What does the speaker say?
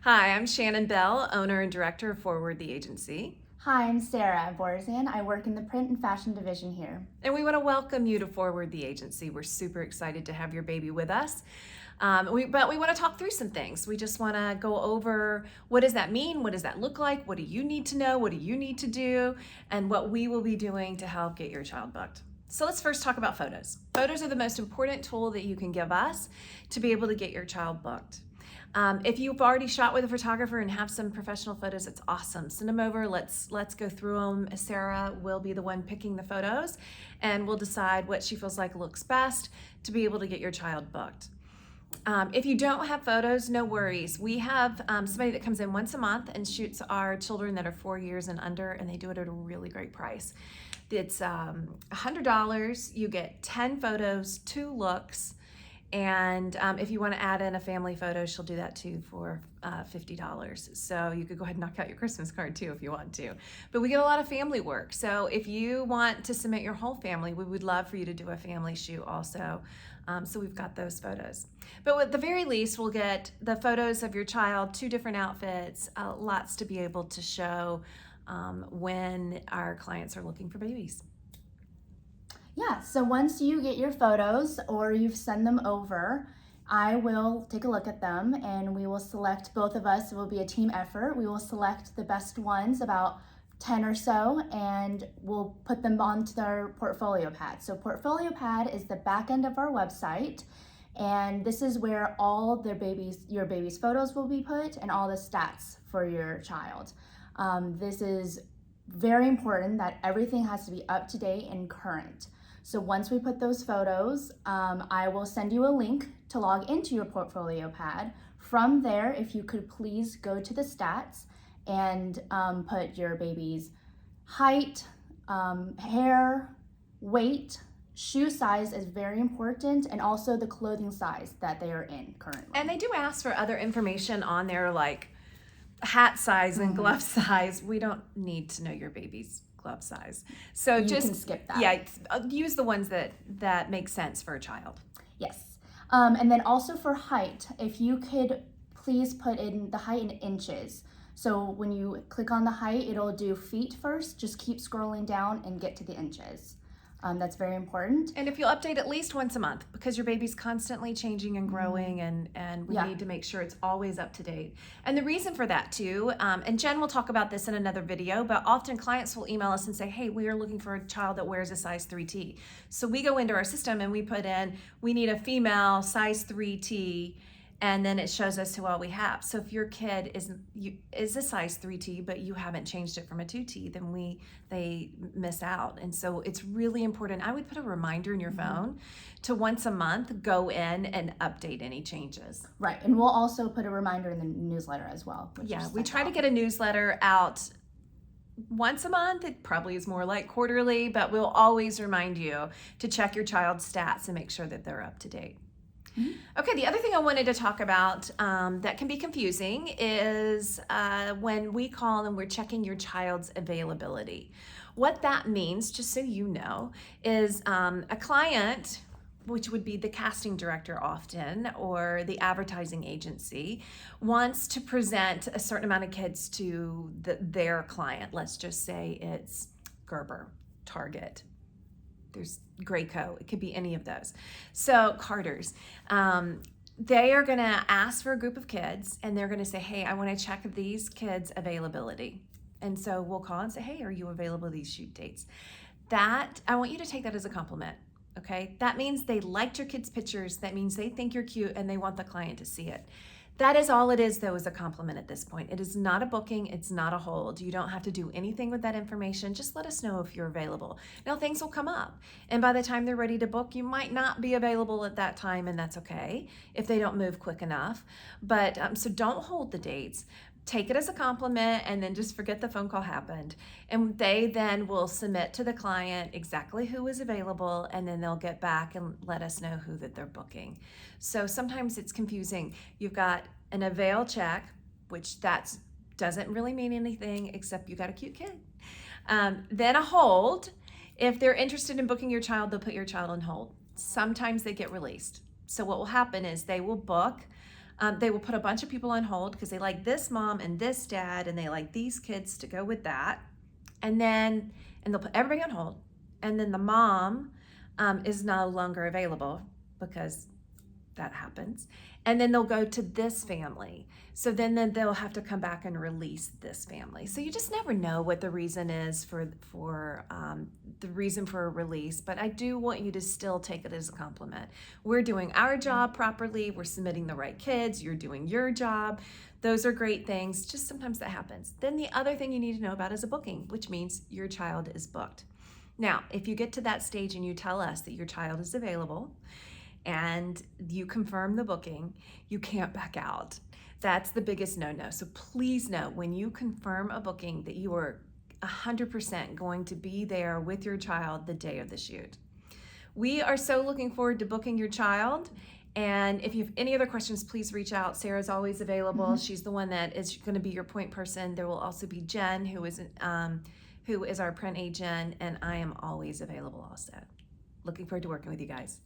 Hi, I'm Shannon Bell, owner and director of Forward the Agency. Hi, I'm Sarah Borzan. I work in the print and fashion division here. And we want to welcome you to Forward the Agency. We're super excited to have your baby with us. But we want to talk through some things. We just want to go over what does that mean? What does that look like? What do you need to know? What do you need to do? And what we will be doing to help get your child booked. So let's first talk about photos. Photos are the most important tool that you can give us to be able to get your child booked. If you've already shot with a photographer and have some professional photos, it's awesome. Send them over. Let's go through them. Sarah will be the one picking the photos, and we'll decide what she feels like looks best to be able to get your child booked. If you don't have photos, no worries. We have somebody that comes in once a month and shoots our children that are 4 years and under, and they do it at a really great price. It's $100. You get 10 photos, 2 looks. And if you want to add in a family photo, she'll do that too for $50. So you could go ahead and knock out your Christmas card too if you want to. But we get a lot of family work. So if you want to submit your whole family, we would love for you to do a family shoot also. So we've got those photos. But at the very least, we'll get the photos of your child, 2 different outfits, lots to be able to show when our clients are looking for babies. Yeah, so once you get your photos or you've sent them over, I will take a look at them and we will select, both of us, it will be a team effort. We will select the best ones, about 10 or so, and we'll put them onto their portfolio pad. So portfolio pad is the back end of our website, and this is where all your baby's photos will be put and all the stats for your child. This is very important that everything has to be up to date and current. So once we put those photos, I will send you a link to log into your portfolio pad. From there, if you could please go to the stats and put your baby's height, hair, weight, shoe size is very important, and also the clothing size that they are in currently. And they do ask for other information on there, like hat size and glove size. We don't need to know your baby's glove size. So You just can skip that. Yeah, use the ones that make sense for a child. Yes. And then also for height, if you could please put in the height in inches. So when you click on the height, it'll do feet first. Just keep scrolling down and get to the inches. That's very important. And if you'll update at least once a month, because your baby's constantly changing and growing, and we need to make sure it's always up to date. And the reason for that too, and Jen will talk about this in another video, but often clients will email us and say, hey, we are looking for a child that wears a size 3T. So we go into our system and we put in, we need a female size 3T, and then it shows us who all we have. So if your kid is a size 3T, but you haven't changed it from a 2T, then they miss out. And so it's really important. I would put a reminder in your phone to once a month go in and update any changes. Right, and we'll also put a reminder in the newsletter as well. Yeah, we try to get a newsletter out once a month. It probably is more like quarterly, but we'll always remind you to check your child's stats and make sure that they're up to date. Okay, the other thing I wanted to talk about that can be confusing is when we call and we're checking your child's availability. What that means, just so you know, is a client, which would be the casting director often, or the advertising agency, wants to present a certain amount of kids to their client. Let's just say it's Gerber, Target, there's Graco, it could be any of those. So Carter's, they are gonna ask for a group of kids and they're gonna say, hey, I wanna check these kids' availability. And so we'll call and say, hey, are you available these shoot dates? That, I want you to take that as a compliment, okay? That means they liked your kids' pictures. That means they think you're cute and they want the client to see it. That is all it is, though, is a compliment at this point. It is not a booking. It's not a hold. You don't have to do anything with that information. Just let us know if you're available. Now, things will come up. And by the time they're ready to book, you might not be available at that time, and that's okay if they don't move quick enough. But so don't hold the dates. Take it as a compliment and then just forget the phone call happened. And they then will submit to the client exactly who is available, and then they'll get back and let us know who that they're booking. So sometimes it's confusing. You've got an avail check, which that doesn't really mean anything except you got a cute kid. Then a hold. If they're interested in booking your child, they'll put your child on hold. Sometimes they get released. So what will happen is they will book They will put a bunch of people on hold because they like this mom and this dad and they like these kids to go with that. And they'll put everybody on hold. And then the mom is no longer available because that happens. And then they'll go to this family. So then they'll have to come back and release this family. So you just never know what the reason is for the reason for a release. But I do want you to still take it as a compliment. We're doing our job properly. We're submitting the right kids. You're doing your job. Those are great things. Just sometimes that happens. Then the other thing you need to know about is a booking, which means your child is booked. Now, if you get to that stage and you tell us that your child is available, and you confirm the booking, you can't back out. That's the biggest no-no. So please know when you confirm a booking that you are 100% going to be there with your child the day of the shoot. We are so looking forward to booking your child. And if you have any other questions, please reach out. Sarah's always available. She's the one that is going to be your point person. There will also be Jen, who is our print agent, and I am always available also. Looking forward to working with you guys.